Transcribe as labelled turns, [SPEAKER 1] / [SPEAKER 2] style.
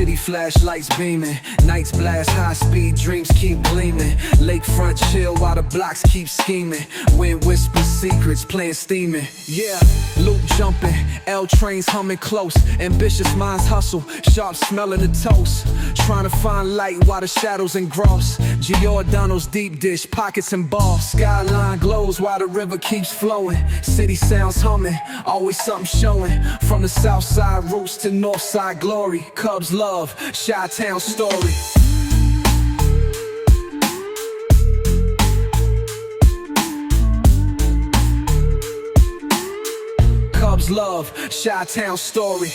[SPEAKER 1] City flashlights beaming, nights blast high speed, dreams keep gleaming. Lakefront chill while the blocks keep scheming. Wind whispers secrets, playing steaming. Yeah, loop jumping, L trains humming close. Ambitious minds hustle, sharp smelling the toast. Trying to find light while the shadows engross. Giordano's deep dish, pockets and balls. Skyline glows while the river keeps flowing. City sounds humming, always something showing. From the south side roots to north side glory. Cubs love, Chi-Town story. Cubs love, Chi-Town story.